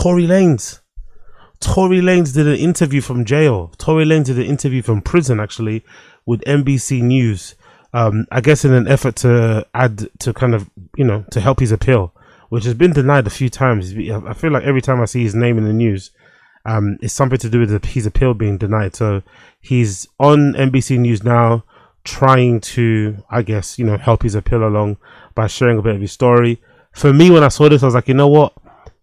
Tory Lanez. Tory Lanez did an interview from jail. Tory Lanez did an interview from prison, actually, with NBC News. I guess in an effort to add to kind of, you know, to help his appeal, which has been denied a few times. I feel like every time I see his name in the news, it's something to do with his appeal being denied. So he's on NBC News now, trying to, I guess, you know, help his appeal along by sharing a bit of his story. For me, when I saw this, I was like, you know what?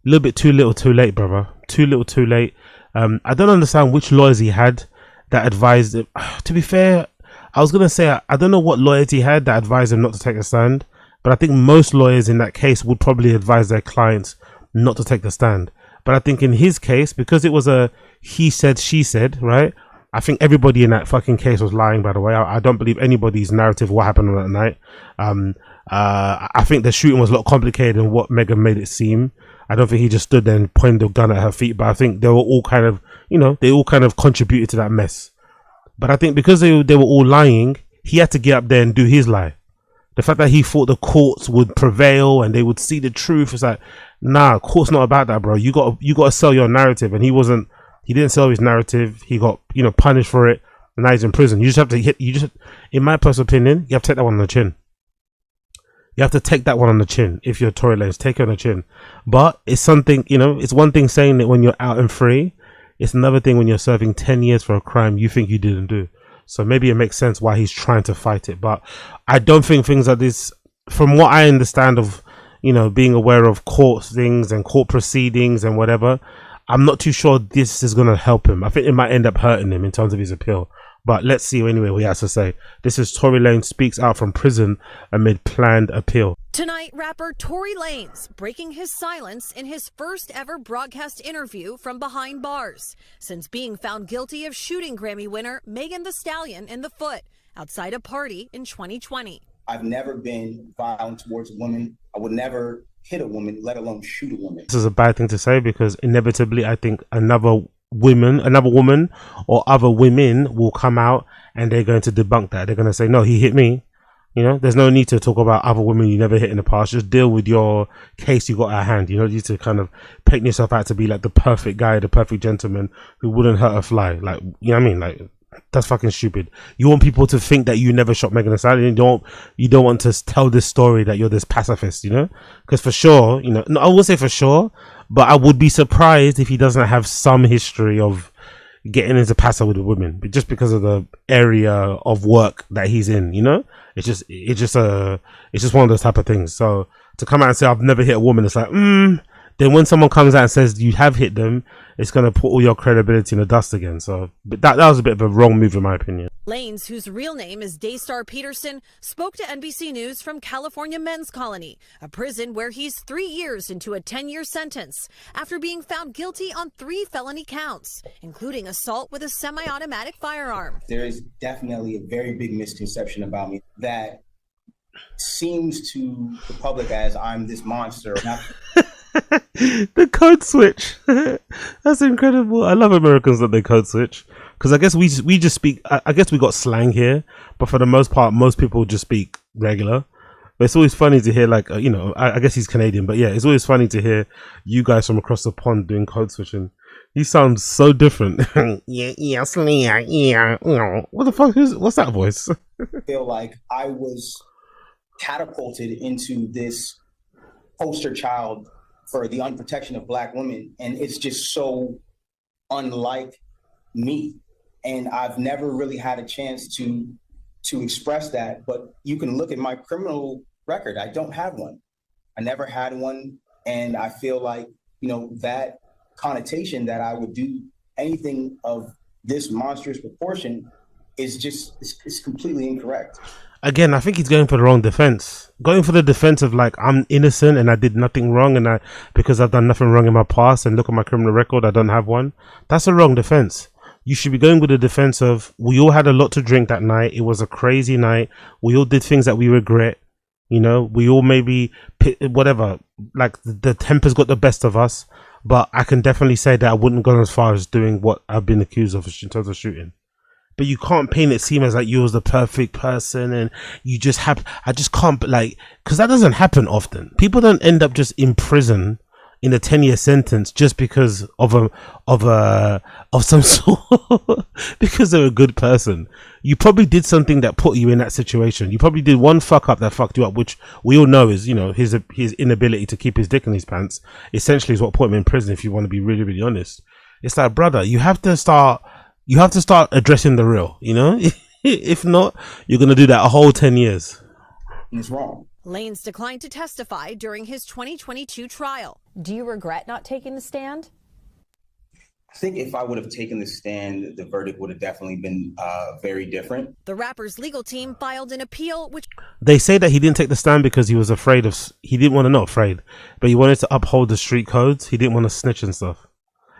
A little bit too little, too late, brother. Too little, too late. I don't understand which lawyers he had that advised him. To be fair, I was going to say, I don't know what lawyers he had that advised him not to take a stand. But I think most lawyers in that case would probably advise their clients not to take the stand. But I think in his case, because it was a he said, she said, right? I think everybody in that fucking case was lying, by the way. I don't believe anybody's narrative of what happened on that night. I think the shooting was a lot complicated than what Megan made it seem. I don't think he just stood there and pointed a gun at her feet, but I think they were all kind of, you know, they all kind of contributed to that mess. But I think because they were all lying, he had to get up there and do his lie. The fact that he thought the courts would prevail and they would see the truth, it's like, nah, court's not about that, bro. You got to sell your narrative, and he didn't sell his narrative. He got, you know, punished for it, and now he's in prison. You just have to in my personal opinion, you have to take that one on the chin. You have to take that one on the chin. If you're Tory Lanez, take it on the chin. But it's something, you know, it's one thing saying that when you're out and free. It's another thing when you're serving 10 years for a crime you think you didn't do. So maybe it makes sense why he's trying to fight it. But I don't think things like this, from what I understand of, you know, being aware of court things and court proceedings and whatever, I'm not too sure this is going to help him. I think it might end up hurting him in terms of his appeal. But let's see anyway what he has to say. This is Tory Lanez speaks out from prison amid planned appeal. Tonight, rapper Tory Lanez breaking his silence in his first ever broadcast interview from behind bars since being found guilty of shooting Grammy winner Megan Thee Stallion in the foot outside a party in 2020. I've never been violent towards a woman. I would never hit a woman, let alone shoot a woman. This is a bad thing to say because inevitably I think another woman or other women will come out and they're going to debunk that. They're going to say, no, he hit me. You know, there's no need to talk about other women you never hit in the past. Just deal with your case you got at hand. You know, you need to kind of paint yourself out to be like the perfect guy, the perfect gentleman who wouldn't hurt a fly. Like, you know what I mean? Like, that's fucking stupid. You want people to think that you never shot Megan Thee Stallion. You don't want to tell this story that you're this pacifist, you know? Because for sure, you know, no, I will say for sure, but I would be surprised if he doesn't have some history of getting into passa with women, but just because of the area of work that he's in, you know? It's just one of those type of things. So to come out and say I've never hit a woman, it's like, then when someone comes out and says you have hit them, it's going to put all your credibility in the dust again. So but that was a bit of a wrong move in my opinion. Lanez, whose real name is Daystar Peterson, spoke to NBC News from California Men's Colony, a prison where he's 3 years into a 10-year sentence after being found guilty on 3 felony counts, including assault with a semi-automatic firearm. There is definitely a very big misconception about me that seems to the public as I'm this monster. The code switch. That's incredible. I love Americans that they code switch, because I guess we just speak, I guess we got slang here, but for the most part most people just speak regular. But it's always funny to hear, like, you know, I guess he's Canadian, but yeah, it's always funny to hear you guys from across the pond doing code switching. He sounds so different. Yeah. What the fuck what's that voice? I feel like I was catapulted into this poster child for the unprotection of Black women, and it's just so unlike me. And I've never really had a chance to express that. But you can look at my criminal record. I don't have one. I never had one, and I feel like, you know, that connotation that I would do anything of this monstrous proportion is just it's completely incorrect. Again, I think he's going for the wrong defense. Going for the defense of, like, I'm innocent and I did nothing wrong, and because I've done nothing wrong in my past and look at my criminal record, I don't have one. That's a wrong defense. You should be going with the defense of, we all had a lot to drink that night. It was a crazy night. We all did things that we regret. You know, we all maybe, whatever, like the temper's got the best of us. But I can definitely say that I wouldn't go as far as doing what I've been accused of in terms of shooting. But you can't paint it seem as like you was the perfect person and you just have, I just can't, like, because that doesn't happen often. People don't end up just in prison in a 10-year sentence just because of some sort because they're a good person. You probably did something that put you in that situation. You probably did one fuck up that fucked you up, which we all know is, you know, his inability to keep his dick in his pants essentially is what put him in prison, if you want to be really, really honest. It's like, brother, you have to start addressing the real, you know? If not, you're going to do that a whole 10 years. It's wrong. Lanez declined to testify during his 2022 trial. Do you regret not taking the stand? I think if I would have taken the stand, the verdict would have definitely been very different. The rapper's legal team filed an appeal, which they say that he didn't take the stand because he was afraid of, he didn't want to, not afraid, but he wanted to uphold the street codes. He didn't want to snitch and stuff.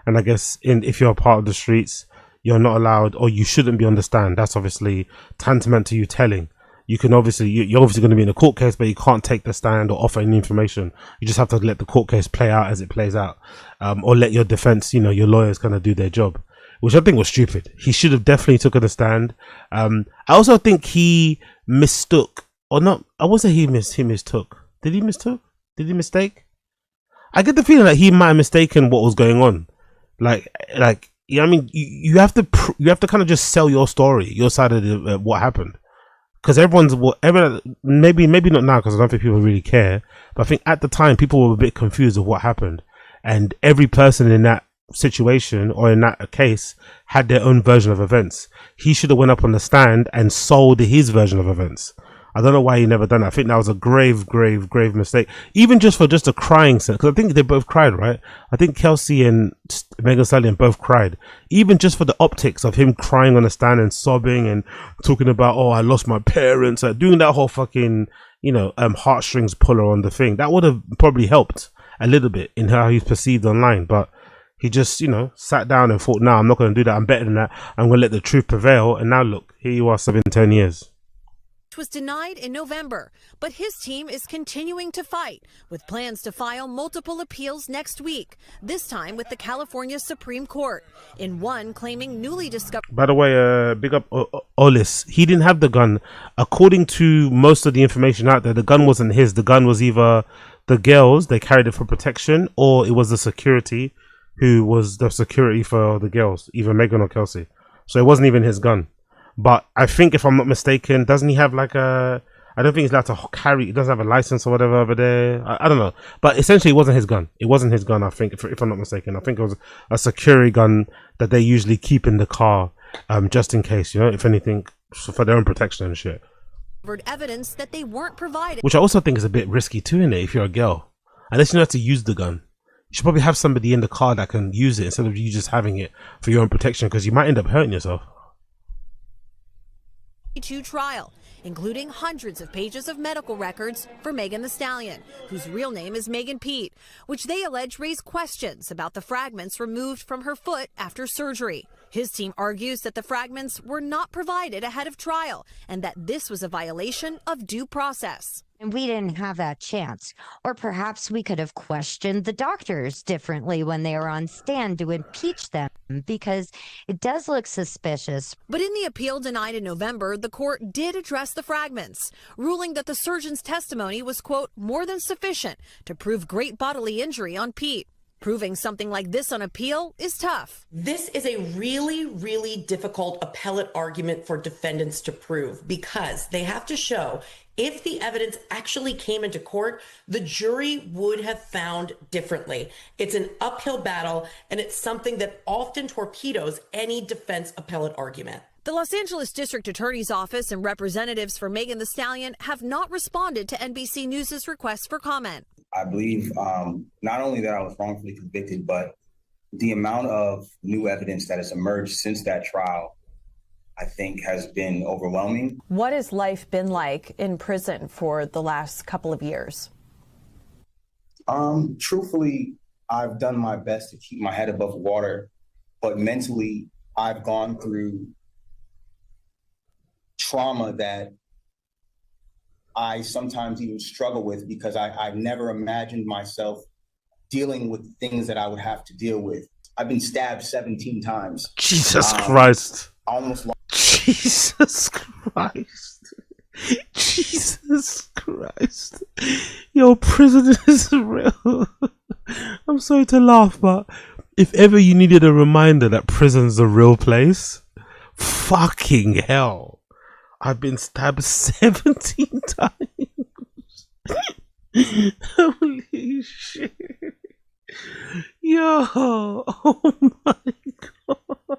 And I guess if you're a part of the streets, you're not allowed, or you shouldn't be on the stand. That's obviously tantamount to you telling. You can obviously, you're obviously going to be in a court case, but you can't take the stand or offer any information. You just have to let the court case play out as it plays out, or let your defense, you know, your lawyers kind of do their job, which I think was stupid. He should have definitely taken the stand. I also think he mistook, or not, I won't say he mistook. Did he mistook? Did he mistake? I get the feeling that he might have mistaken what was going on. Like, yeah, I mean, you have to kind of just sell your story, your side of what happened. Because maybe not now, because I don't think people really care, but I think at the time people were a bit confused of what happened, and every person in that situation or in that case had their own version of events. He should have went up on the stand and sold his version of events. I don't know why he never done that. I think that was a grave mistake. Even just for a crying scene, because I think they both cried, right? I think Kelsey and Megan Thee Stallion both cried. Even just for the optics of him crying on the stand and sobbing and talking about, oh, I lost my parents, doing that whole fucking, you know, heartstrings puller on the thing. That would have probably helped a little bit in how he's perceived online. But he just, you know, sat down and thought, no, I'm not going to do that. I'm better than that. I'm going to let the truth prevail. And now look, here you are, 10 years. Was denied in November, but his team is continuing to fight with plans to file multiple appeals next week, this time with the California Supreme Court, in one claiming newly discovered. By the way, big up Olis. He didn't have the gun. According to most of the information out there, the gun wasn't his. The gun was either the girls, they carried it for protection, or it was the security who was the security for the girls, either Megan or Kelsey. So it wasn't even his gun. But I think, if I'm not mistaken, doesn't he have like I don't think he's allowed to carry, he doesn't have a license or whatever over there. I don't know. But essentially, it wasn't his gun. It wasn't his gun, I think, if I'm not mistaken. I think it was a security gun that they usually keep in the car, just in case, you know, if anything, for their own protection and shit. Evidence that they weren't provided. Which I also think is a bit risky too, innit, if you're a girl. Unless you know how to use the gun. You should probably have somebody in the car that can use it instead of you just having it for your own protection, because you might end up hurting yourself. Trial, including hundreds of pages of medical records for Megan Thee Stallion, whose real name is Megan Pete, which they allege raise questions about the fragments removed from her foot after surgery. His team argues that the fragments were not provided ahead of trial and that this was a violation of due process. And we didn't have that chance. Or perhaps we could have questioned the doctors differently when they were on stand to impeach them, because it does look suspicious. But in the appeal denied in November, the court did address the fragments, ruling that the surgeon's testimony was, quote, more than sufficient to prove great bodily injury on Pete. Proving something like this on appeal is tough. This is a really difficult appellate argument for defendants to prove, because they have to show if the evidence actually came into court, the jury would have found differently. It's an uphill battle, and it's something that often torpedoes any defense appellate argument. The Los Angeles District Attorney's Office and representatives for Megan Thee Stallion have not responded to NBC News' request for comment. I believe not only that I was wrongfully convicted, but the amount of new evidence that has emerged since that trial, I think, has been overwhelming. What has life been like in prison for the last couple of years? Truthfully, I've done my best to keep my head above water, but mentally, I've gone through trauma that I sometimes even struggle with, because I've never imagined myself dealing with things that I would have to deal with. I've been stabbed 17 times. Jesus Christ. Almost lost. Jesus Christ. Jesus Christ. Yo, prison is real. I'm sorry to laugh, but if ever you needed a reminder that prison's a real place, fucking hell. I've been stabbed 17 times. Holy shit. Yo, oh my god.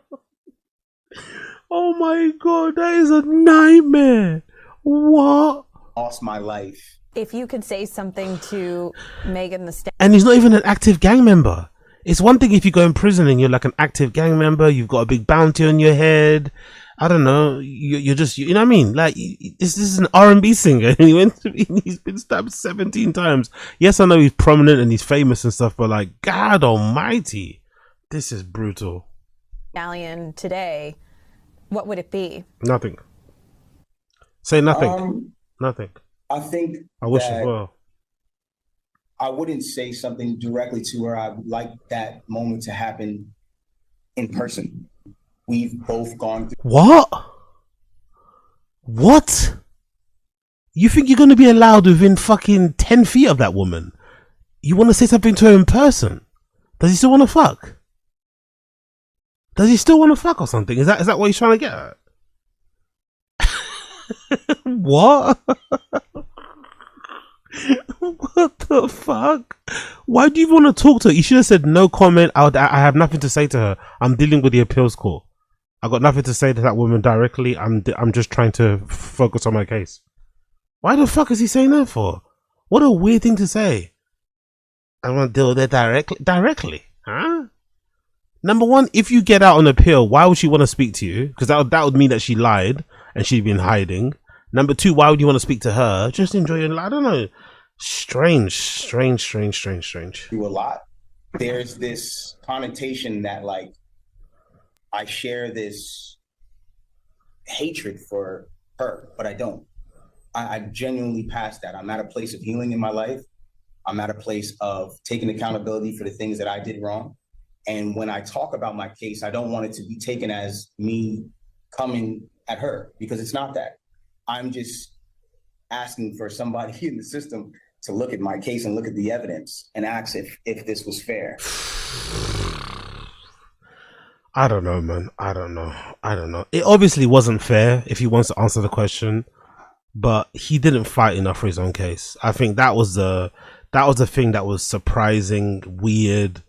Oh my god, that is a nightmare. What? Lost my life. If you could say something to Megan Thee Stallion. And he's not even an active gang member. It's one thing if you go in prison and you're like an active gang member, you've got a big bounty on your head. I don't know. You're just, you know what I mean? Like, this is an R&B singer and he's been stabbed 17 times. Yes, I know he's prominent and he's famous and stuff, but like, God almighty, this is brutal. Stallion today, what would it be? Nothing. Say nothing. Nothing. I think I wish as well. I wouldn't say something directly to her. I would like that moment to happen in person. We've both gone through. What? What? You think you're going to be allowed within fucking 10 feet of that woman? You want to say something to her in person? Does he still want to fuck? Does he still want to fuck or something? Is that what he's trying to get at? What? What the fuck? Why do you want to talk to her? You should have said no comment. I have nothing to say to her. I'm dealing with the appeals court. I got nothing to say to that woman directly. I'm just trying to focus on my case. Why the fuck is he saying that for? What a weird thing to say. I want to deal with it directly, huh? Number one, if you get out on appeal, why would she want to speak to you? Because that would mean that she lied and she'd been hiding. Number two, why would you want to speak to her? Just enjoy your life. I don't know. Strange. Do a lot. There's this connotation that like I share this hatred for her, but I don't. I genuinely passed that. I'm at a place of healing in my life. I'm at a place of taking accountability for the things that I did wrong. And when I talk about my case, I don't want it to be taken as me coming at her, because it's not that. I'm just asking for somebody in the system to look at my case and look at the evidence and ask if this was fair. I don't know, man. I don't know. It obviously wasn't fair if he wants to answer the question, but he didn't fight enough for his own case. I think that was the thing that was surprising, weird,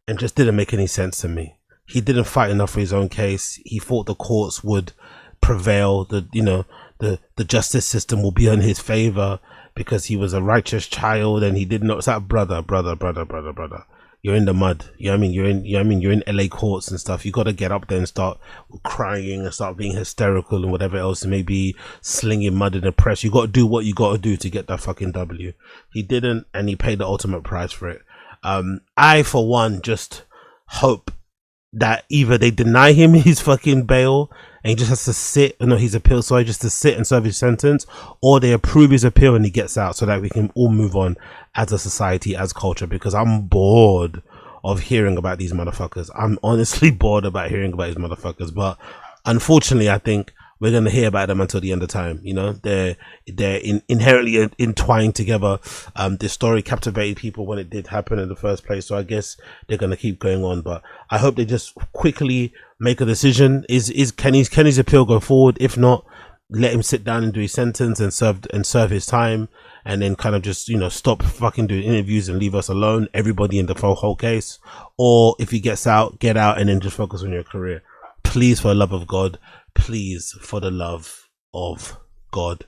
and just didn't make any sense to me. He didn't fight enough for his own case. He thought the courts would prevail, the justice system will be in his favor because he was a righteous child and he did not. It's like, brother. You're in the mud. You know what I mean? You're in LA courts and stuff. You got to get up there and start crying and start being hysterical and whatever else, and maybe slinging mud in the press. You got to do what you got to do to get that fucking W. He didn't, and he paid the ultimate price for it. I, for one, just hope that either they deny him his fucking bail and he just has to sit, his appeal, sorry, just to sit and serve his sentence, or they approve his appeal and he gets out so that we can all move on as a society, as culture, because I'm bored of hearing about these motherfuckers. I'm honestly bored about hearing about these motherfuckers, but unfortunately, I think we're going to hear about them until the end of time. They're inherently entwined together. This story captivated people when it did happen in the first place, so I guess they're going to keep going on. But I hope they just quickly make a decision. Can his appeal go forward? If not, let him sit down and do his sentence and serve his time, and then kind of just stop fucking doing interviews and leave us alone, everybody in the whole case. Or if he gets out, get out and then just focus on your career. Please, for the love of God. Please, for the love of God,